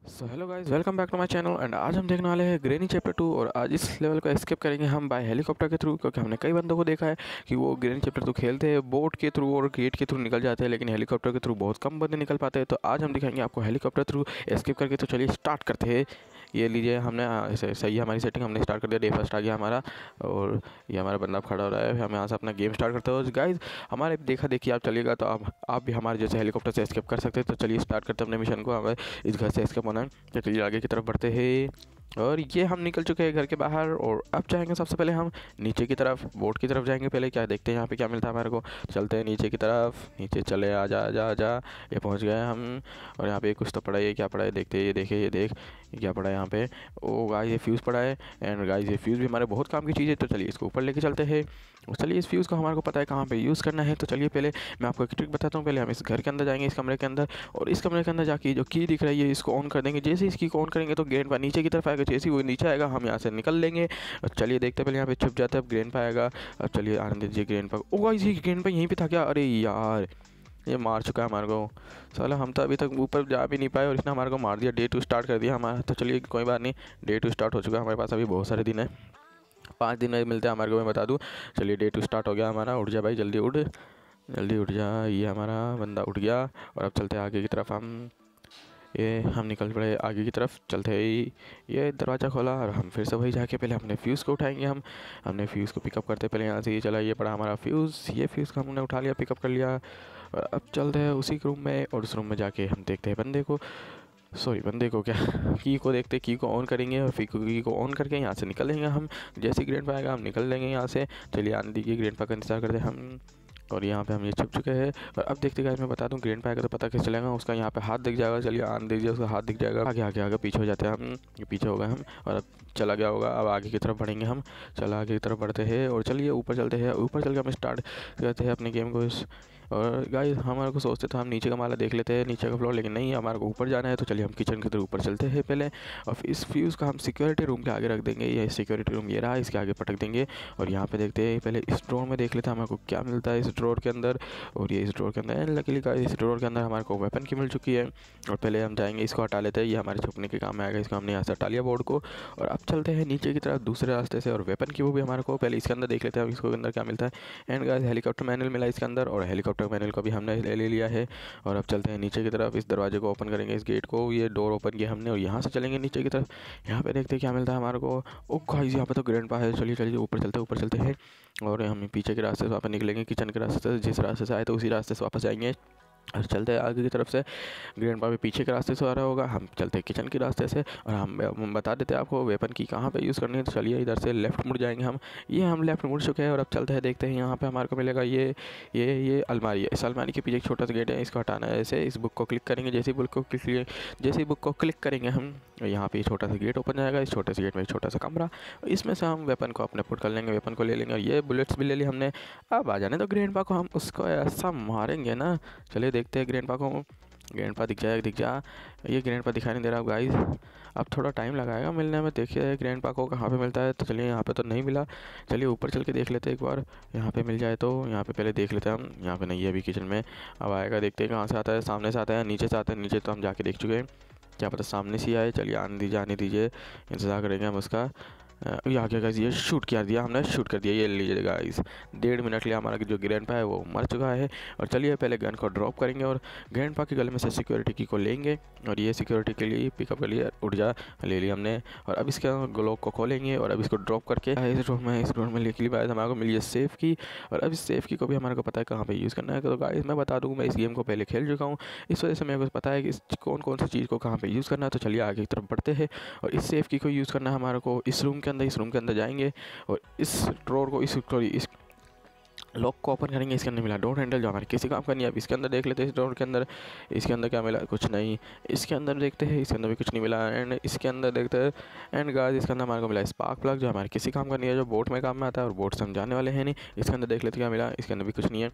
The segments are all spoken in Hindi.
So hello guys, welcome back to my channel. And आज हम देखने वाले हैं ग्रेनी चैप्टर 2। और आज इस लेवल को एस्केप करेंगे हम बाय हेलीकॉप्टर के थ्रू, क्योंकि हमने कई बंदों को देखा है कि वो ग्रेनी चैप्टर 2 खेलते हैं बोट के थ्रू और गेट के थ्रू निकल जाते हैं, लेकिन हेलीकॉप्टर के थ्रू बहुत कम बंदे निकल पाते हैं। तो आज हम दिखाएंगे आपको हेलीकॉप्टर थ्रू एस्केप करके। तो चलिए स्टार्ट करते हैं। ये लीजिए, हमने सही है हमारी सेटिंग, हमने स्टार्ट कर दिया। डे फर्स्ट आ गया हमारा और ये हमारा बंदा खड़ा हो रहा है। हम यहाँ से अपना गेम स्टार्ट करते हो गाइज। हमारे देखा देखिए आप चलिएगा तो आप भी हमारे जैसे हेलीकॉप्टर से एस्केप कर सकते हैं। तो चलिए स्टार्ट करते हैं अपने मिशन को। हमें इस घर से एस्केप होना है, तो चलिए आगे की तरफ बढ़ते हैं। और ये हम निकल चुके हैं घर के बाहर और अब जाएंगे सबसे पहले हम नीचे की तरफ, बोट की तरफ जाएंगे। पहले क्या देखते हैं यहाँ पे क्या मिलता है हमारे को। चलते हैं नीचे की तरफ, नीचे चले आ जा जा जा। ये पहुँच गए हम। और यहाँ पे कुछ तो पड़ा है, ये क्या पड़ा है देखते हैं। ये देखिए, ये देख ये क्या पड़ा है यहाँ पे। ओ गाइस, ये फ्यूज़ पड़ा है। एंड गाइस, ये फ्यूज़ भी हमारे बहुत काम की चीज़ है। तो चलिए इसको ऊपर लेके चलते हैं। और चलिए इस फ्यूज़ को हमारे को पता है कहाँ पे यूज़ करना है। तो चलिए पहले मैं आपको एक ट्रिक बताता हूँ। पहले हम इस घर के अंदर जाएंगे, इस कमरे के अंदर, और इस कमरे के अंदर जाके जो की दिख रही है इसको ऑन कर देंगे। जैसे ही इसकी को ऑन करेंगे तो ग्रैंड पा नीचे की तरफ आएगा। जैसे ही वो नीचे आएगा हम यहाँ से निकल लेंगे। और चलिए देखते हैं, पहले यहाँ पे छुप जाते हैं। अब ग्रैंड पा आएगा। अब चलिए आने दीजिए ग्रैंड पा। ओ गाइस, ये ग्रैंड पा यहीं पे था क्या? अरे यार, ये मार चुका है हमारे को। साला हम तो अभी तक ऊपर जा भी नहीं पाए और इसने हमारे को मार दिया। डे 2 स्टार्ट कर दिया हमारा। तो चलिए कोई बात नहीं, डे 2 स्टार्ट हो चुका है। हमारे पास अभी बहुत सारे दिन है, 5 दिन में मिलते हैं हमारे को, मैं बता दूँ। चलिए डे 2 स्टार्ट हो गया हमारा। उठ जा भाई, जल्दी उठ, जल्दी उठ जा। ये हमारा बंदा उठ गया। और अब चलते हैं आगे की तरफ। हम निकल पड़े आगे की तरफ। चलते ही ये दरवाज़ा खोला और हम फिर से वही जाके पहले हमने फ्यूज़ को उठाएंगे। हमने फ्यूज़ को पिकअप करते पहले यहाँ से। ये चला, ये पड़ा हमारा फ्यूज़। ये फ्यूज़ को हमने उठा लिया, पिकअप कर लिया। और अब चलते हैं उसी रूम में, और उस रूम में जाके हम देखते हैं बंदे को। सॉरी, बंदे को क्या, की को देखते, की को ऑन करेंगे और फिर की को ऑन करके यहाँ से निकलेंगे हम। जैसे ग्रैंड पा आएगा हम निकल लेंगे यहाँ से। चलिए आने दीजिए, ग्रैंड पा का इंतजार करते हम। और यहाँ पे हम ये छुप चुके हैं। और अब देखते गाइस, मैं बता दूं ग्रैंड पा आएगा तो पता कैसे चलेगा, उसका यहाँ पे हाथ दिख जाएगा। चलिए आने दीजिए, उसका हाथ दिख जाएगा। आगे आगे आगे पीछे हो जाते हैं हम, ये पीछे हो गए हम। और अब चला गया होगा। अब आगे की तरफ बढ़ेंगे हम। चला आगे की तरफ बढ़ते हैं और चलिए ऊपर चलते हैं। ऊपर चल के हम स्टार्ट करते हैं अपने गेम को। और गाइस, हमारे को सोचते थे हम नीचे का माला देख लेते हैं, नीचे का फ्लोर, लेकिन नहीं, हमारे को ऊपर जाना है। तो चलिए हम किचन की तरफ ऊपर चलते हैं पहले। और इस फ्यूज़ का हम सिक्योरिटी रूम के आगे रख देंगे। ये सिक्योरिटी रूम ये रहा, इसके आगे पटक देंगे। और यहाँ पे देखते हैं, पहले इस ड्रॉर में देख लेते हैं हमारे को क्या मिलता है इस ड्रॉर के अंदर। और ये इस ड्रॉर के अंदर, लकीली गाइस, इस ड्रॉर के अंदर हमारे को वेपन की मिल चुकी है। और पहले हम जाएंगे, इसको हटा लेते हैं, ये हमारे छुपने के काम में आएगा। इसको हमने यहाँ से हटा लिया बोर्ड को। और अब चलते हैं नीचे की तरफ दूसरे रास्ते से, और वेपन की वो भी हमारे को पहले इसके अंदर देख लेते हैं इसको अंदर क्या मिलता है। एंड गाइस, हेलीकॉप्टर मैनुअल मिला इसके अंदर, और हेलीकॉप्टर मैनुअल को भी हमने ले लिया है। और अब चलते हैं नीचे की तरफ। इस दरवाजे को ओपन करेंगे, इस गेट को, ये डोर ओपन किया हमने, और यहाँ से चलेंगे नीचे की तरफ। यहाँ पे देखते हैं क्या मिलता है हमारे को। ओ गाइस, यहाँ पे तो ग्रैंड पा है। चलिए चलिए ऊपर चलते हैं। और हम पीछे के रास्ते से वापस निकलेंगे, किचन के रास्ते से। जिस रास्ते से आए तो उसी रास्ते से वापस आएंगे। और चलते हैं आगे की तरफ से। ग्रैंड पा भी पीछे के रास्ते से आ रहा होगा, हम चलते हैं किचन के रास्ते से। और हम बता देते हैं आपको वेपन की कहाँ पे यूज़ करनी है। तो चलिए इधर से लेफ्ट मुड़ जाएंगे हम। ये हम लेफ्ट मुड़ चुके हैं। और अब चलते हैं, देखते हैं यहाँ पे हमारे को मिलेगा ये अलमारी है। इस अलमारी के पीछे एक छोटा सा गेट है, इसको हटाना है। ऐसे इस बुक को क्लिक करेंगे, जैसे ही बुक को क्लिक करेंगे हम, यहाँ पे छोटा सा गेट ओपन जाएगा। इस छोटे से गेट में एक छोटा सा कमरा, इसमें से हम वेपन को अपने पुट कर लेंगे, वेपन को ले लेंगे। और ये बुलेट्स भी ले ली हमने। अब आ जाने तो ग्रैंड पा को, हम उसको ऐसा मारेंगे ना। चलिए देखते हैं ग्रैंड पा को। ग्रैंड पा दिख जा। ये ग्रैंड पा दिखाई नहीं दे रहा गाइस, अब थोड़ा टाइम लगाएगा मिलने में। देखिए ग्रैंड पा को कहाँ पे मिलता है। तो चलिए यहाँ पे तो नहीं मिला। चलिए ऊपर चल के देख लेते हैं एक बार, यहाँ पे मिल जाए तो। यहाँ पे पहले देख लेते हैं हम, यहाँ पे नहीं है अभी किचन में। अब आएगा, देखते हैं कहाँ से आता है, सामने से आता है, नीचे से आता है। नीचे तो हम जाके देख चुके हैं, क्या पता सामने से ही आए। चलिए आने दीजिए, इंतज़ार करेंगे हम उसका। ये आ गया गाइस, ये शूट कर दिया हमने, शूट कर दिया। ये लीजिए गाइस, 1.5 मिनट लिया हमारा जो ग्रैंड पा है वो मर चुका है। और चलिए पहले गन को ड्रॉप करेंगे और ग्रैंड पा के गले में से सिक्योरिटी की को लेंगे। और ये सिक्योरिटी के लिए पिकअप के लिए उठ जा ले लिया हमने। और अब इसके ग्लोक को खोलेंगे और अब इसको ड्रॉप करके इस ड्रोन में लेके लिए हमारे को मिली है सेफ की। और अब इस सेफ की को भी हमारे को पता है कहाँ पे यूज़ करना है। तो गाइस मैं बता दूँ, मैं इस गेम को पहले खेल चुका हूँ, इस वजह से मेरे को पता है कि कौन कौन सी चीज़ को कहाँ पे यूज़ करना है। तो चलिए आगे की तरफ बढ़ते हैं। और इस सेफ की को यूज़ करना है हमारे को इस रूम के अंदर जाएंगे। और इस ड्रॉर को, इस लॉक को ओपन करेंगे। इसके अंदर मिला डोर हैंडल, जो हमारे किसी काम का नहीं है। अब इसके अंदर देख लेते हैं, इस डोर के अंदर, इसके अंदर क्या मिला, कुछ नहीं। इसके अंदर देखते हैं, इसके अंदर भी कुछ नहीं मिला। एंड इसके अंदर देखते हैं, एंड गाइस इसके अंदर हमारे को मिला स्पार्क प्लग, जो हमारे किसी काम का नहीं है, जो बोट में काम में आता है। और बोट से हम जाने वाले हैं नहीं। इसके अंदर देख लेते क्या मिला, इसके अंदर भी कुछ नहीं है।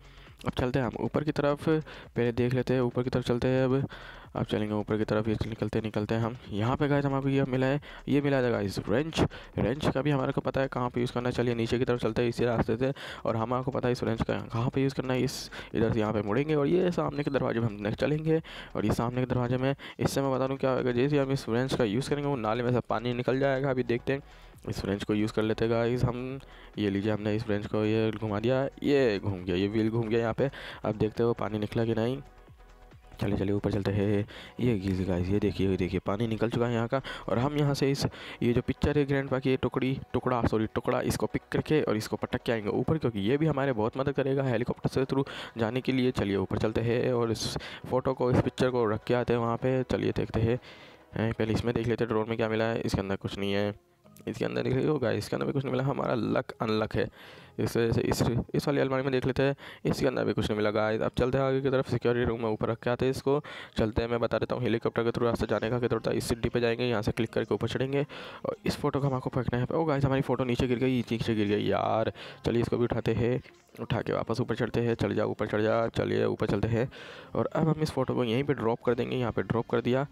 अब चलते हैं हम ऊपर की तरफ, पहले देख लेते हैं ऊपर की तरफ चलते हैं। अब अब चलेंगे ऊपर की तरफ। ये निकलते निकलते हैं हम यहाँ पे गाइस हमारे को ये मिला है गाइस रेंच। रेंच का भी हमारे को पता है कहाँ पे यूज़ करना है। चलिए नीचे की तरफ चलते हैं इसी रास्ते से, और हमारे को पता है इस रेंच का कहाँ पे यूज़ करना है। इस इधर से यहाँ पे मुड़ेंगे और ये सामने के दरवाजे में हम नेक्स्ट चलेंगे, और ये सामने के दरवाजे में इससे मैं बता दूँ क्या होगा, जैसे हम इस रेंच का यूज़ करेंगे वो नाले में से पानी निकल जाएगा। अभी देखते हैं, इस रेंच को यूज़ कर लेते हैं गाइस हम। ये लीजिए हमने इस रेंच को ये घुमा दिया, ये घूम गया, ये व्हील घूम गया यहाँ पे। अब देखते हो पानी निकला कि नहीं। चलिए चलिए ऊपर चलते हैं। ये गीज़ गाइस, ये देखिए पानी निकल चुका है यहाँ का। और हम यहाँ से इस ये जो पिक्चर है ग्रैंडपा की टुकड़ा इसको पिक करके और इसको पटक के आएंगे ऊपर, क्योंकि ये भी हमारे बहुत मदद करेगा हेलीकॉप्टर से थ्रू जाने के लिए। चलिए ऊपर चलते हैं और इस फोटो को, इस पिक्चर को रख के आते हैं वहाँ पे। चलिए देखते हैं। पहले इसमें देख लेते हैं ड्रोन में क्या मिला है। इसके अंदर कुछ नहीं है। इसके अंदर देख लीजिए गाइस, इसके अंदर भी कुछ नहीं मिला। हमारा लक अनलक है, इस वजह से इस वाली अलमारी में देख लेते हैं। इसके अंदर भी कुछ नहीं मिला गाइस। अब चलते हैं आगे की तरफ। सिक्योरिटी रूम में ऊपर रख के आते हैं इसको। चलते हैं, मैं बता देता हूँ हेलीकॉप्टर के थ्रू रास्ता जाने का कितना होता है। इस सीढ़ी पे जाएंगे, यहाँ से क्लिक करके ऊपर चढ़ेंगे और इस फोटो का हमको फेंकना है। ओ गाइस हमारी फोटो नीचे गिर गई यार। चलिए इसको भी उठाते हैं, उठा के वापस ऊपर चढ़ते हैं। चल जा ऊपर चढ़ जा। चलिए ऊपर चलते हैं और अब हम इस फोटो को यहीं पे ड्रॉप कर देंगे। यहाँ पे ड्रॉप कर दिया,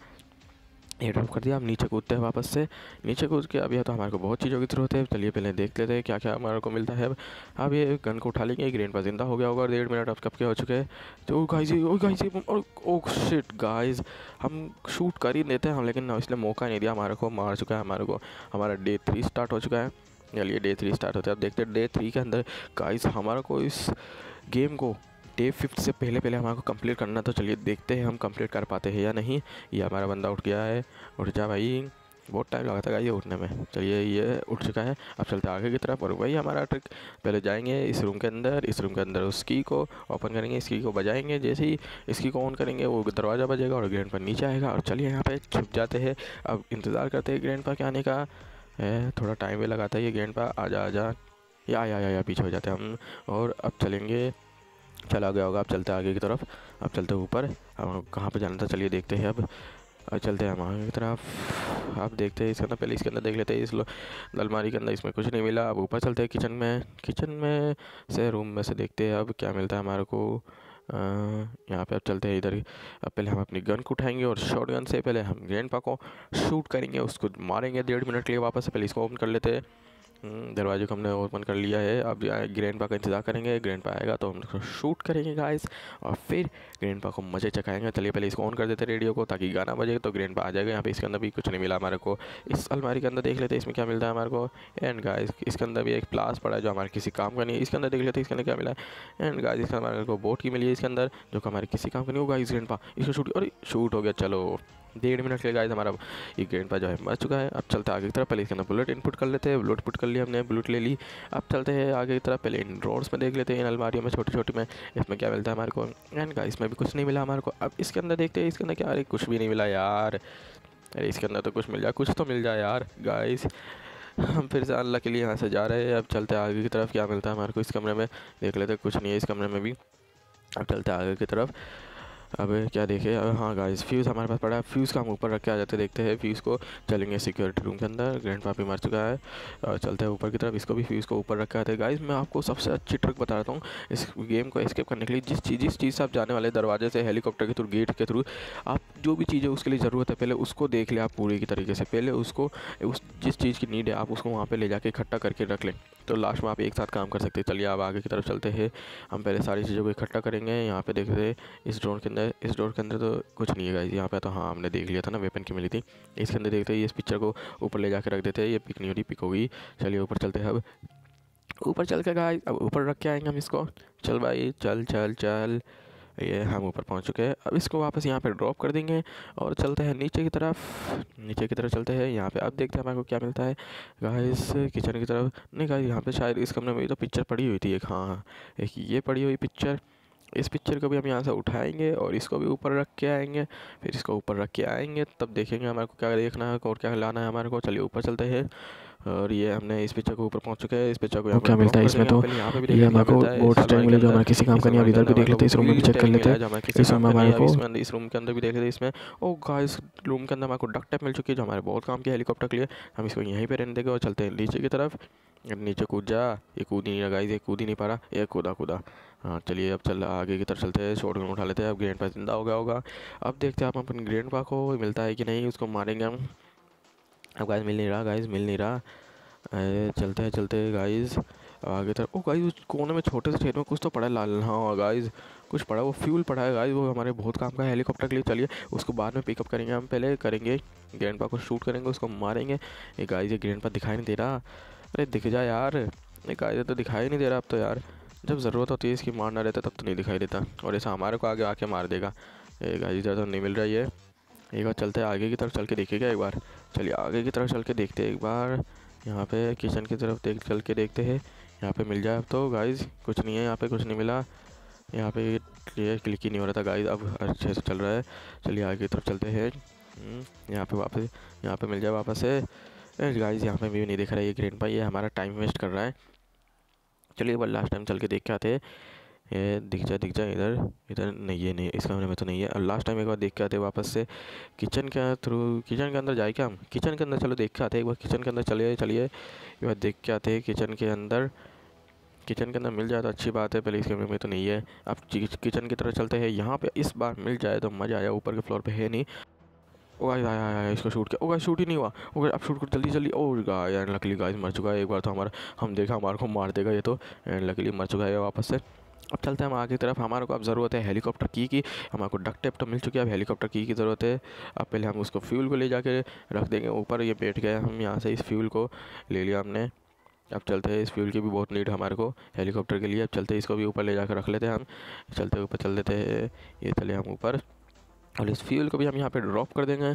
ये ड्रॉप कर दिया। हम नीचे कूदते हैं वापस से। नीचे कूद के अभी तो हमारे को बहुत चीज़ों की ज़रूरत है। चलिए पहले देख लेते हैं क्या क्या हमारे को मिलता है। अब ये गन को उठा लेंगे। ग्रैंडपा जिंदा हो गया होगा, 1.5 मिनट अब कब के हो चुके हैं। तो गाइस ओ शिट गाइस, हम शूट कर ही देते हैं हम, लेकिन इसने मौका नहीं दिया हमारे को, मार चुका है हमारे को। हमारा डे 3 स्टार्ट हो चुका है। चलिए डे 3 स्टार्ट होता है। अब देखते हैं डे 3 के अंदर गाइस हमारे को इस गेम को डे 5 से पहले हमारे को कंप्लीट करना। तो चलिए देखते हैं हम कंप्लीट कर पाते हैं या नहीं। ये हमारा बंदा उठ गया है। उठ जा भाई, बहुत टाइम लगा था ये उठने में। चलिए ये उठ चुका है। अब चलते हैं आगे की तरफ और वही हमारा ट्रिक। पहले जाएंगे इस रूम के अंदर उस की को ओपन करेंगे, इस की को बजाएंगे। जैसे ही इस की को ऑन करेंगे वो दरवाज़ा बजेगा और ग्रैंडपा नीचे आएगा। और चलिए यहाँ पे छुप जाते हैं। अब इंतज़ार करते हैं ग्रैंडपा के आने का। थोड़ा टाइम भी लगाता है ये ग्रैंडपा। आजा या पीछे हो जाते हैं हम। और अब चलेंगे, चला गया होगा। अब चलते हैं आगे की तरफ। अब चलते हैं ऊपर। अब कहाँ पे जाना था चलिए देखते हैं। अब चलते हैं हम आगे की तरफ। अब देखते हैं इसके अंदर, पहले इसके अंदर देख लेते हैं। इस अलमारी के अंदर इसमें कुछ नहीं मिला। अब ऊपर चलते हैं किचन में से रूम में से देखते हैं अब क्या मिलता है हमारे को। यहाँ पे अब चलते हैं इधर। अब पहले हम अपनी गन को उठाएंगे और शॉर्ट गन से पहले हम ग्रैंडपा को शूट करेंगे, उसको मारेंगे 1.5 मिनट के लिए वापस से। पहले इसको ओपन कर लेते हैं। दरवाजे को हमने ओपन कर लिया है। अब ग्रैंडपा का इंतज़ार करेंगे। ग्रैंडपा आएगा तो हम उसको शूट करेंगे गाइस, और फिर ग्रैंडपा को मज़े चखाएंगे। चलिए पहले इसको ऑन कर देते रेडियो को, ताकि गाना बजे तो ग्रैंडपा आ जाएगा। यहाँ पे इसके अंदर भी कुछ नहीं मिला हमारे को। इस अलमारी के अंदर देख लेते हैं इसमें क्या मिलता है हमारे को। एंड गाइस इसके अंदर भी एक प्लास पड़ा है जो हमारे किसी काम का नहीं है। इसके अंदर देख लेते हैं इसके अंदर क्या मिला है। एंड गाइस इसके हमारे को बोट की मिली है इसके अंदर, जो कि हमारे किसी काम का नहीं होगा। इस ग्रैंडपा इसको शूट, और शूट हो गया। चलो 1.5 मिनट के लिए गाइस हमारा ये ग्रैंडपा जो है मर चुका है। अब चलते हैं आगे की तरफ। पहले इसके अंदर बुलेट इनपुट कर लेते हैं। बुलेट पुट कर लिया हमने, बुलेट ले ली। अब चलते हैं आगे की तरफ। पहले इन ड्रॉर्स में देख लेते हैं, इन अलमारियों में छोटी में इसमें क्या मिलता है हमारे को। एंड गाइस इसमें भी कुछ नहीं मिला हमारे को। अब इसके अंदर देखते हैं इसके अंदर क्या। अरे कुछ भी नहीं मिला यार। अरे इसके अंदर तो कुछ मिल जाए, कुछ तो मिल जाए यार गाइस। हम फिर से अल्लाह के लिए यहाँ से जा रहे हैं। अब चलते हैं आगे की तरफ, क्या मिलता है हमारे को इस कमरे में। देख लेते हैं, कुछ नहीं है इस कमरे में भी। अब चलते हैं आगे की तरफ। अब क्या देखे। अब हाँ गाइस फ्यूज़ हमारे पास पड़ा है। फ्यूज़ का हम ऊपर रख के आ जाते, देखते हैं फ्यूज़ को। चलेंगे सिक्योरिटी रूम के अंदर। ग्रैंडपा भी मर चुका है। चलते हैं ऊपर की तरफ, इसको भी फ्यूज़ को ऊपर रख के आते हैं। गाइस मैं आपको सबसे अच्छी ट्रिक बता देता हूँ इस गेम को एस्केप करने के लिए। जिस चीज़ से आप जाने वाले दरवाजे से, हेलीकॉप्टर के थ्रू, गेट के थ्रू, आप जो भी चीज़ है उसके लिए ज़रूरत है पहले उसको देख लें आप पूरी की तरीके से। पहले उसको जिस चीज़ की नीड है आप उसको वहाँ पर ले जाके इकट्ठा करके रख लें, तो लास्ट में आप एक साथ काम कर सकते हैं। चलिए अब आगे की तरफ चलते हैं। हम पहले सारी चीज़ों को इकट्ठा करेंगे। यहाँ पे देखते हैं इस डोर के अंदर तो कुछ नहीं है गाइस। यहाँ पे तो हाँ हमने देख लिया था ना, वेपन की मिली थी। इसके अंदर देखते हैं, इस पिक्चर को ऊपर ले जाकर रख देते हैं। ये पिक नहीं हो रही, पिक होगी। चलिए ऊपर चलते हैं। अब ऊपर चल के गाइस अब ऊपर रख के आएंगे हम इसको। चल भाई चल। ये हम ऊपर पहुंच चुके हैं। अब इसको वापस यहाँ पे ड्रॉप कर देंगे और चलते हैं नीचे की तरफ चलते हैं। यहाँ पे अब देखते हैं हमारे को क्या मिलता है गाइस। किचन की तरफ नहीं गाइस, यहाँ पे शायद इस कमरे में तो पिक्चर पड़ी हुई थी एक। हाँ एक ये पड़ी हुई पिक्चर। इस पिक्चर को भी हम यहाँ से उठाएंगे और इसको भी ऊपर रख के आएंगे। फिर इसको ऊपर रख के आएंगे, तब देखेंगे हमारे को क्या देखना है और क्या लाना है हमारे को। चलिए ऊपर चलते हैं। और ये हमने इस पिक्चर को ऊपर पहुंच चुके हैं। इस पिक्चर को क्या मिलता है इसमें, तो ये हमारे को बोर्ड स्टाइल मिला जो हमारे किसी काम का नहीं। अब इधर भी देख लेते हैं, इस रूम में भी चेक कर लेते हैं। इस रूम में हमारे को इस रूम के अंदर भी देख लेते हैं इसमें। ओ गाइस रूम के अंदर हमारे को डक टेप मिल चुकी है जो हमारे बहुत काम की हेलीकॉप्टर के लिए। हम इसको यहीं पे रहने देंगे और चलते हैं नीचे की तरफ। नीचे कूद जा। ये कूद ही नहीं रहा गाइस, ये कूद ही नहीं पा रहा, ये कूदा कूदा। हाँ चलिए अब चल आगे की तरफ चलते हैं, शॉटगन उठा लेते हैं। अब ग्रैंडपा जिंदा हो गया होगा। अब देखते हैं आप अपन ग्रैंडपा को मिलता है कि नहीं, उसको मारेंगे हम। अब गाइस मिल नहीं रहा, गाइस मिल नहीं रहा। चलते हैं गाइस आगे तरफ। ओ गाइस उस कोने में छोटे से छेद में कुछ तो पड़ा है लाल। हाँ गाइस कुछ पड़ा है, वो फ्यूल पड़ा है गाइस, वो हमारे बहुत काम का है हेलीकॉप्टर के लिए। चलिए उसको बाद में पिकअप करेंगे, हम पहले करेंगे ग्रैंडपा को शूट करेंगे, उसको मारेंगे। ये गाइस ये ग्रैंडपा दिखाई नहीं दे रहा। अरे दिख जा यार, ये गाइस तो दिखाई नहीं दे रहा अब तो यार। जब ज़रूरत होती है इसकी मारना रहता तब तो नहीं दिखाई देता, और ऐसा हमारे को आगे आके मार देगा। ये गाइस इधर तो नहीं मिल रहा है। एक बार चलते हैं आगे की तरफ, चल के देखेगा एक बार। चलिए आगे की तरफ चल के देखते हैं एक बार। यहाँ पे किचन की तरफ चल के देखते हैं, यहाँ पे मिल जाए। अब तो गाइस कुछ नहीं है यहाँ पे, कुछ नहीं मिला यहाँ पे। ये क्लिक ही नहीं हो रहा था गाइस, अब अच्छे से चल रहा है। चलिए आगे की तरफ चलते हैं। यहाँ पे वापस, यहाँ पे मिल जाए वापस से। गाइस यहाँ पे भी नहीं दिख रहा है ये ग्रैंडपा, ये हमारा टाइम वेस्ट कर रहा है। चलिए एक बार लास्ट टाइम चल के देख के आते हैं। ये दिख जाए इधर, इधर नहीं, ये नहीं, इस कमरे में तो नहीं है। और लास्ट टाइम एक बार देख के आते हैं वापस से किचन के थ्रू। किचन के अंदर जाए क्या हम, किचन के अंदर चलो देख के आते हैं एक बार, किचन के अंदर चलिए एक बार देख के आते हैं किचन के अंदर। किचन के अंदर मिल जाए तो अच्छी बात है, पहले इस कमरे में तो नहीं है। अब किचन की तरफ चलते हैं, यहाँ पे इस बार मिल जाए तो मज़ा आया। ऊपर के फ्लोर पे है नहीं। ओ गाइस आया इसको शूट किया। ओ गाइस शूट ही नहीं हुआ। ओ गाइस अब शूट कर जल्दी जल्दी। और गाइस यार लकीली गाइस मर चुका है एक बार तो हमारा। हम देखा हमारे को मार देगा ये तो, लकीली मर चुका है वापस से। अब चलते हैं हम आगे की तरफ। हमारे को अब ज़रूरत है हेलीकॉप्टर की हमारे को डक टेप तो मिल चुकी है, अब हेलीकॉप्टर की ज़रूरत है। अब पहले हम उसको फ्यूल को ले जाके रख देंगे ऊपर। ये बैठ गया, हम यहाँ से इस फ्यूल को ले लिया हमने। अब चलते हैं, इस फ्यूल की भी बहुत नीड हमारे को हेलीकॉप्टर के लिए। अब चलते हैं इसको भी ऊपर ले जाकर रख लेते हैं हम। चलते ऊपर चल देते हैं, ये चले हम ऊपर। और इस फ्यूल को भी हम यहाँ पे ड्रॉप कर देंगे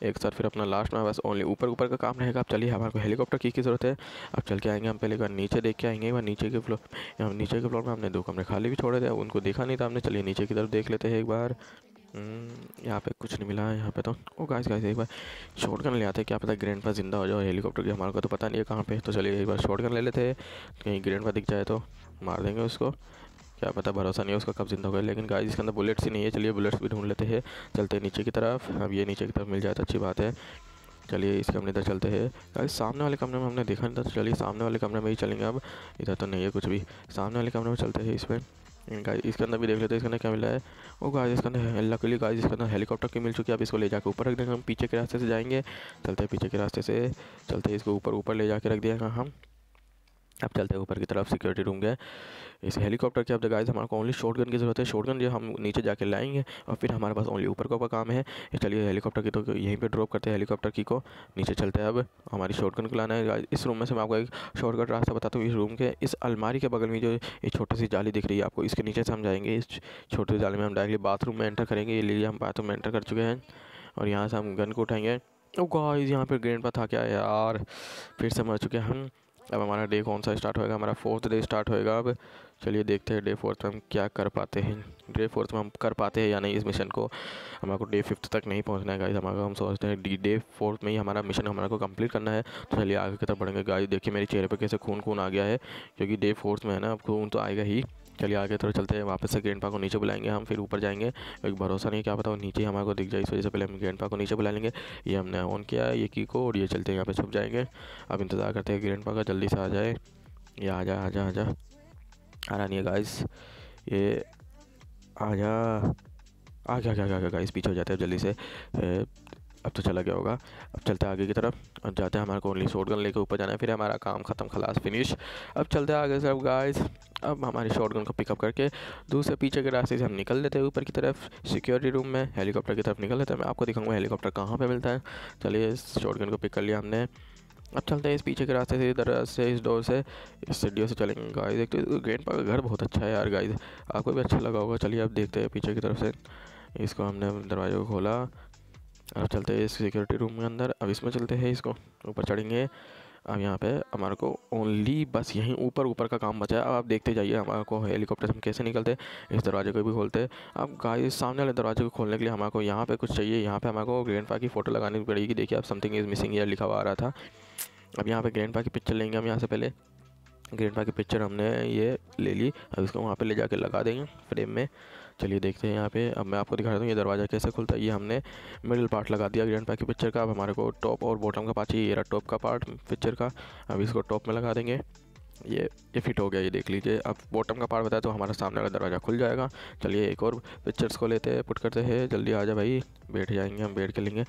एक साथ। फिर अपना लास्ट में बस ओनली ऊपर ऊपर का काम रहेगा। अब चलिए हमारे को हेलीकॉप्टर की ज़रूरत है। अब चल के आएंगे हम, पहले एक बार नीचे देख के आएंगे। एक बार नीचे के फ्लोर, हम नीचे के फ्लोर में हमने 2 कमरे खाली भी छोड़े थे, उनको देखा नहीं था हमने। चलिए नीचे की तरफ देख लेते हैं एक बार। यहाँ पे कुछ नहीं मिला है यहाँ पे तो। ओ गाइस एक बार शॉटगन ले आते हैं, क्या पता ग्रैंडपा जिंदा हो जाए हेलीकॉप्टर की, हमारे को तो पता नहीं है कहाँ पे। तो चलिए एक बार शॉटगन ले लेते हैं, कहीं ग्रैंडपा दिख जाए तो मार देंगे उसको। क्या पता, भरोसा नहीं है उसका कब जिंदा होगा। लेकिन गाइस इसके अंदर बुलेट्स ही नहीं है। चलिए बुलेट्स भी ढूंढ लेते हैं। चलते हैं नीचे की तरफ। अब ये नीचे की तरफ मिल जाए तो अच्छी बात है। चलिए इस कमरे इधर चलते हैं। गाइस सामने वाले कमरे में हमने देखा नहीं था, तो चलिए सामने वाले कमरे में ही चलेंगे। अब इधर तो नहीं है कुछ भी, सामने वाले कमरे में चलते हैं। इसमें गाइस इसके अंदर भी देख लेते हैं इसके अंदर क्या मिला है। ओ गाइस इसके अंदर लकीली गाइस इसके अंदर हेलीकॉप्टर की मिल चुकी है। अब इसको ले जाकर ऊपर रख देंगे हम, पीछे के रास्ते से जाएंगे। चलते हैं पीछे के रास्ते से, चलते हैं इसको ऊपर ले जाके रख दिया हम। अब चलते हैं ऊपर की तरफ, सिक्योरिटी रूम गए। इस हेलीकॉप्टर के अब गाइस हमारे को ओनली शॉटगन की ज़रूरत है। शॉटगन जो हम नीचे जाके लाएंगे और फिर हमारे पास ओनली ऊपर का काम है। चलिए हेलीकॉप्टर की तो यहीं पे ड्रॉप करते हैं हेलीकॉप्टर की को। नीचे चलते हैं, अब हमारी शॉटगन को लाना है गाइस। इस रूम में से मैं आपको एक शॉर्टकट रास्ता बताता हूँ। इस रूम के इस अलमारी के बगल में जो ये छोटी सी जाली दिख रही है आपको, इसके नीचे से हम जाएंगे। इस छोटी सी जाली में हम डायरेक्टली बाथरूम में एंटर करेंगे। ये लिए हम बाथरूम में एंटर कर चुके हैं और यहाँ से हम गन को उठाएंगे। ओ गाइस यहाँ पे ग्रैंडपा था क्या यार, फिर से मर चुके हैं हम। अब हमारा डे कौन सा स्टार्ट होएगा, हमारा 4th डे स्टार्ट होएगा। अब चलिए देखते हैं डे 4th में हम क्या कर पाते हैं, डे 4th में हम कर पाते हैं या नहीं इस मिशन को। हमारे को डे 5th तक नहीं पहुंचना है गाइस, हमारा हम सोचते हैं डे 4th में ही हमारा मिशन हमारे को कंप्लीट करना है। तो चलिए आगे की तरफ बढ़ेंगे गाइस। देखिए मेरे चेहरे पे कैसे खून आ गया है, क्योंकि डे 4th में है ना, अब खून तो आएगा ही। चलिए आगे तरफ चलते हैं, वापस से ग्रैंडपा को नीचे बुलाएंगे हम, फिर ऊपर जाएंगे। एक भरोसा नहीं, क्या पता वो नीचे ही हमारे को दिख जाए, इस वजह से पहले हम ग्रैंडपा को नीचे बुला लेंगे। ये हमने ऑन किया है ये की को, और ये चलते हैं यहाँ पे छुप जाएंगे। अब इंतज़ार करते हैं ग्रैंडपा का जल्दी से आ जाए। ये आजा आ रहा नहीं है गाइस, ये आजा आ गया गाइस, पीछे हो जाते हैं जल्दी से। अब तो चला गया होगा। अब चलते हैं आगे की तरफ, अब जाते हैं, हमारे को ओनली शॉटगन लेके ऊपर जाना है, फिर हमारा काम ख़त्म, खलास फिनिश। अब चलते हैं आगे से अब गाइस। अब हमारी शॉटगन को पिकअप करके दूसरे पीछे के रास्ते से हम निकल लेते हैं ऊपर की तरफ, सिक्योरिटी रूम में हेलीकॉप्टर की तरफ निकल लेते हैं। मैं आपको दिखाऊंगा हेलीकॉप्टर कहाँ पे मिलता है। चलिए शॉटगन को पिक कर लिया हमने। अब चलते हैं इस पीछे के रास्ते से, इधर से इस डोर से, इस सीढ़ियों से चलेंगे गाइस। एक तो ग्रैंडपा का घर बहुत अच्छा है यार गाइस, आपको भी अच्छा लगा होगा। चलिए अब देखते हैं पीछे की तरफ से, इसको हमने दरवाजे को खोला। अब चलते हैं इस सिक्योरिटी रूम के अंदर। अब इसमें चलते हैं, इसको ऊपर चढ़ेंगे। अब यहाँ पे हमारे को ओनली बस यहीं ऊपर का काम बचा है। अब आप देखते जाइए हमारे को हेलीकॉप्टर से हम कैसे निकलते हैं, इस दरवाजे को भी खोलते हैं। अब गाइस सामने वाले दरवाजे को खोलने के लिए हमारे को यहाँ पे कुछ चाहिए। यहाँ पे हमारे को ग्रैंडपा की फ़ोटो लगानी पड़ेगी। देखिए अब समथिंग इज़ मिसिंग ईयर लिखा हुआ आ रहा था। अब यहाँ पे ग्रैंडपा की पिक्चर लेंगे हम, यहाँ से पहले ग्रैंडपा की पिक्चर हमने ये ले ली। अब इसको वहाँ पे ले जाके लगा देंगे फ्रेम में। चलिए देखते हैं यहाँ पे। अब मैं आपको दिखा रहा हूँ ये दरवाज़ा कैसे खुलता है। ये हमने मिडिल पार्ट लगा दिया ग्रैंडपा की पिक्चर का। अब हमारे को टॉप और बॉटम का पार्ट चाहिए। ये रहा टॉप का पार्ट पिक्चर का। अब इसको टॉप में लगा देंगे। ये फिट हो गया, ये देख लीजिए। अब बॉटम का पार्ट बताया तो हमारा सामने वाला दरवाज़ा खुल जाएगा। चलिए एक और पिक्चर्स को लेते हैं, पुट करते हैं। जल्दी आ जा भाई, बैठ जाएंगे हम, बैठ के लेंगे।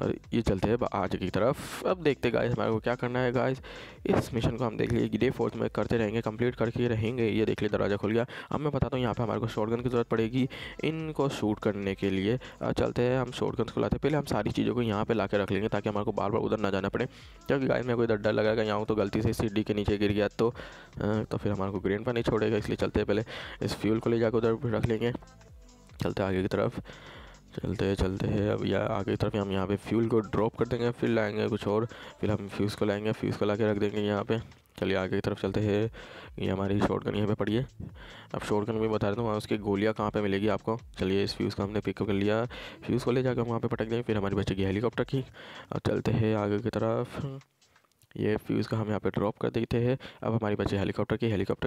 और ये चलते हैं आगे की तरफ। अब देखते गाइस हमारे को क्या करना है गाइस। इस मिशन को हम देख लिए डे 4 में करते रहेंगे, कंप्लीट करके रहेंगे। ये देख लिए दरवाज़ा खुल गया। अब मैं बताता हूँ यहाँ पे हमारे को शॉटगन की ज़रूरत पड़ेगी इनको शूट करने के लिए। चलते हैं हम शॉटगन को लाते हैं। पहले हम सारी चीज़ों को यहाँ पे ला के रख लेंगे ताकि हमारे को बार बार उधर ना जाना पड़े, क्योंकि गाइस में कोई डर लगाएगा यहाँ तो गलती से सीढ़ी के नीचे गिर गया तो फिर हमारे को ग्रैंडपा नहीं छोड़ेगा। इसलिए चलते हैं पहले इस फ्यूल को ले जाकर उधर रख लेंगे। चलते आगे की तरफ, चलते हैं। अब या आगे की तरफ हम यहाँ पे फ्यूल को ड्रॉप कर देंगे, फिर लाएंगे कुछ और, फिर हम फ्यूज़ को लाएंगे, फ्यूज़ को ला के रख देंगे यहाँ पे। चलिए आगे की तरफ चलते हैं। ये हमारी शॉटगन यहाँ पे पड़ी है। अब शॉटगन में बता देता हूँ उसकी गोलियाँ कहाँ पे मिलेगी आपको। चलिए इस फ्यूज़ को हमने पिकअप कर लिया, फ्यूज़ को ले जाकर वहाँ पे पटक देंगे। फिर हमारी बचेगी हेलीकॉप्टर की। अब चलते हैं आगे की तरफ। ये फ्यूज़ का हम यहाँ पे ड्रॉप कर देते हैं। अब हमारी बची हेलीकॉप्टर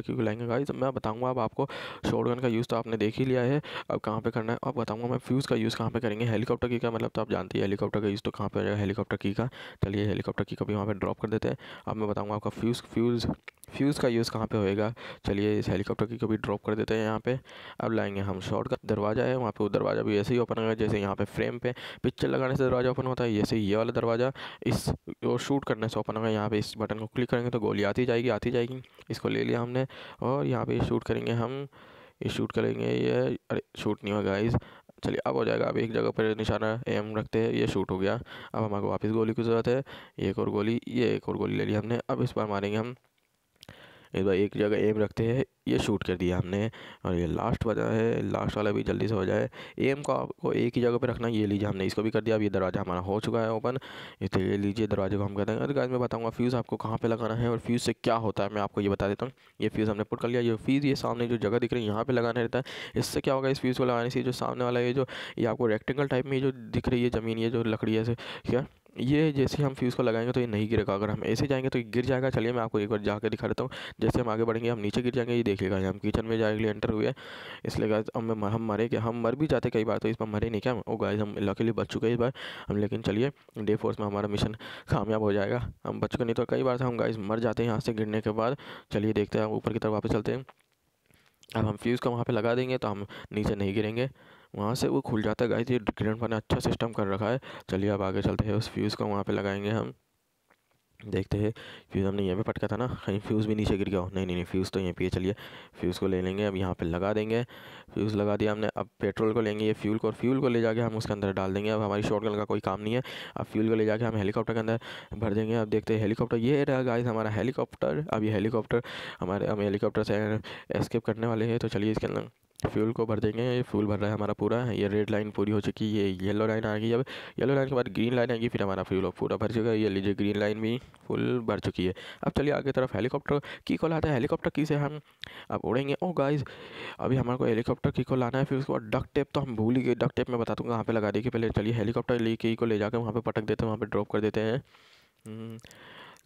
की लाएंगे गाइस। मैं बताऊंगा अब आपको। शॉटगन का यूज़ तो आपने देख ही लिया है, अब कहाँ पे करना है अब बताऊंगा मैं। फ्यूज़ का यूज़ कहाँ पे करेंगे, हेलीकॉप्टर की का मतलब तो आप जानते हैं हेलीकॉप्टर का यूज़ तो कहाँ पे हो जाएगा, हेलीकॉप्टर की का। चलिए हेलीकॉप्टर की भी वहाँ पे ड्रॉप कर देते हैं। अब मैं बताऊँगा आपका फ्यूज़ का यूज़ कहाँ पे होएगा। चलिए इस हेलीकॉप्टर की को भी ड्रॉप कर देते हैं यहाँ पे। अब लाएंगे हम शॉटगन। दरवाज़ा है वहाँ पे, वो दरवाज़ा भी ऐसे ही ओपन होगा जैसे यहाँ पे फ्रेम पे पिक्चर लगाने से दरवाज़ा ओपन होता है, ऐसे ही ये वाला दरवाज़ा इस और शूट करने से ओपन होगा। यहाँ पे इस बटन को क्लिक करेंगे तो गोली आती जाएगी। इसको ले लिया हमने और यहाँ पे शूट करेंगे हम। ये शूट करेंगे, ये अरे शूट नहीं होगा गाइस। चलिए अब हो जाएगा। अब एक जगह पर निशाना एम रखते हैं, ये शूट हो गया। अब हमारे वापस गोली की ज़रूरत है। ये एक और गोली ले ली हमने। अब इस बार मारेंगे हम। इस बार एक जगह एम रखते हैं, ये शूट कर दिया हमने। और ये लास्ट वाला है, लास्ट वाला भी जल्दी से हो जाए। एम को आपको एक ही जगह पे रखना। ये लीजिए हमने इसको भी कर दिया। अब ये दरवाज़ा हमारा हो चुका है ओपन। ये लीजिए दरवाजे को हम कहते हैं। अरे गाइस मैं बताऊंगा फ्यूज़ आपको कहाँ पे लगाना है और फ्यूज़ से क्या होता है, मैं आपको ये बता देता हूँ। ये फ्यूज़ हमने पुट कर लिया। ये फ्यूज़ ये सामने जो जगह दिख रही है यहाँ पे लगाना रहता है। इससे क्या होगा, इस फ्यूज़ को लगाने से जो सामने वाला ये आपको रेक्टेंगल टाइप में जो दिख रही है ज़मीन, ये जो लकड़ी है क्या, ये जैसे हम फ्यूज़ को लगाएंगे तो ये नहीं गिरेगा। अगर हम ऐसे जाएंगे तो ये गिर जाएगा। चलिए मैं आपको एक बार जाकर दिखा देता हूँ। जैसे हम आगे बढ़ेंगे हम नीचे गिर जाएंगे। ये देखिएगा हम किचन में जाने के लिए एंटर हुए, इसलिए गाइस हम मरे क्या, हम मर भी जाते कई बार, तो इस बार मरे नहीं क्या हम। ओ गाइस हम लकीली बच चुके हैं इस बार हम। लेकिन चलिए डे 4 में हमारा मिशन कामयाब हो जाएगा, हम बच चुके। नहीं तो कई बार हम गाइस मर जाते हैं यहाँ से गिरने के बाद। चलिए देखते हैं, ऊपर की तरफ वापस चलते हैं। अब हम फ्यूज़ को वहाँ पे लगा देंगे तो हम नीचे नहीं गिरेंगे, वहाँ से वो खुल जाता है गाइस। ये ग्रैंडपा ने अच्छा सिस्टम कर रखा है। चलिए अब आगे चलते हैं, उस फ्यूज़ को वहाँ पे लगाएंगे हम। देखते हैं फ्यूज़ हमने यहाँ पे पटका था ना, कहीं फ्यूज़ भी नीचे गिर गया हो। नहीं, फ्यूज़ तो यहीं पे है। चलिए फ्यूज़ को ले लेंगे, अब यहाँ पे लगा देंगे। फ्यूज़ लगा दिया हमने। अब पेट्रोल को लेंगे, ये फ्यूल को ले जाके हम उसके अंदर डाल देंगे। अब हमारी शॉटगन का कोई काम नहीं है। अब फ्यूल को ले जाके हम हेलीकॉप्टर के अंदर भर देंगे। अब देखते हैं हेलीकॉप्टर, ये रहा गाइस हमारा हेलीकॉप्टर। अब ये हेलीकॉप्टर हम हेलीकॉप्टर से एस्केप करने वाले हैं। तो चलिए इसके अंदर फ्यूल को भर देंगे। ये फ्यूल भर रहा है हमारा पूरा। ये रेड लाइन पूरी हो चुकी है, ये येलो लाइन आ गई। अब येलो लाइन के बाद ग्रीन लाइन आएगी, फिर हमारा फ्यूल पूरा भर चुका है। ये लीजिए ग्रीन लाइन भी फुल भर चुकी है। अब चलिए आगे तरफ हेलीकॉप्टर की को लाता है। हेलीकॉप्टर की से हम अब उड़ेंगे। ओ गाइस अभी हमारे को हेलीकॉप्टर की को लाना है। फिर उसके बाद डक टेप तो हम भूल ही गए। डक टेप मैं बता दूँगा कहाँ पे लगा देगी पहले। चलिए हेलीकॉप्टर की को ले जाकर वहाँ पे पटक देते हैं, वहाँ पे ड्रॉप कर देते हैं।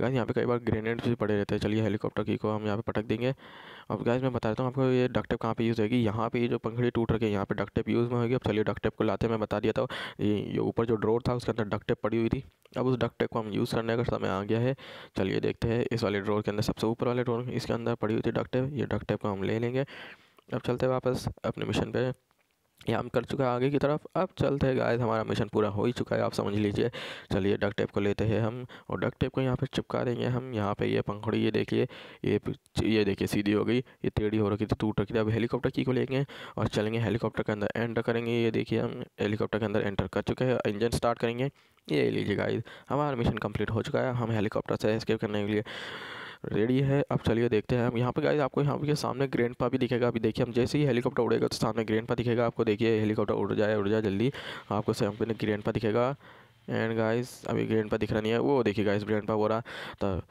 गाइस यहाँ पे कई बार ग्रेनेड्स भी पड़े रहते हैं। चलिए हेलीकॉप्टर की को हम यहाँ पे पटक देंगे। अब गाइस मैं बता देता हूँ आपको, ये डक टेप कहाँ पे यूज़ होगी। यहाँ पे ये जो पंखड़ी टूट रखी है यहाँ पे डक टेप यूज़ में होगी। अब चलिए डक टेप को लाते हैं। मैं बता दिया था ये ऊपर जो ड्रॉर था उसके अंदर डक टेप पड़ी हुई थी। अब उस डक टेप को हम यूज़ करने का समय आ गया है। चलिए देखते हैं, इस वाले ड्रॉर के अंदर सबसे ऊपर वाले ड्रॉर इसके अंदर पड़ी हुई थी डक टेप। ये डक टेप को हम ले लेंगे। अब चलते हैं वापस अपने मिशन पे। ये हम कर चुका है आगे की तरफ। अब चलते हैं गाइस, हमारा मिशन पूरा हो ही चुका है, आप समझ लीजिए। चलिए डक टेप को लेते हैं हम और डक टेप को यहाँ पे चिपका देंगे हम। यहाँ पे ये पंखुड़ी ये देखिए, ये देखिए सीधी हो गई, ये टेढ़ी हो रखी थी, टूट रखी थी। अब हेलीकॉप्टर की को लेंगे और चलेंगे हेलीकॉप्टर के अंदर एंटर करेंगे। ये देखिए हम हेलीकॉप्टर के अंदर एंटर कर चुके हैं, इंजन स्टार्ट करेंगे। ये लीजिए गाइस हमारा मिशन कंप्लीट हो चुका है। हम हेलीकॉप्टर से एस्केप करने के लिए रेडी है। अब चलिए देखते हैं हम यहाँ पे गाइस, आपको यहाँ पे सामने ग्रैंडपा भी दिखेगा। अभी देखिए हम जैसे ही हेलीकॉप्टर उड़ेगा तो सामने ग्रैंडपा दिखेगा आपको। देखिए हेलीकॉप्टर उड़ जाए जल्दी, आपको सामने ग्रैंडपा दिखेगा। एंड गाइस अभी ग्रैंडपा दिख रहा नहीं है, वो देखिए गाइस ग्रैंडपा हो रहा। तो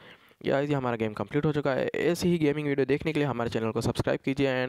गाइस ये हमारा गेम कंप्लीट हो चुका है। ऐसी ही गेमिंग वीडियो देखने के लिए हमारे चैनल को सब्सक्राइब कीजिए एंड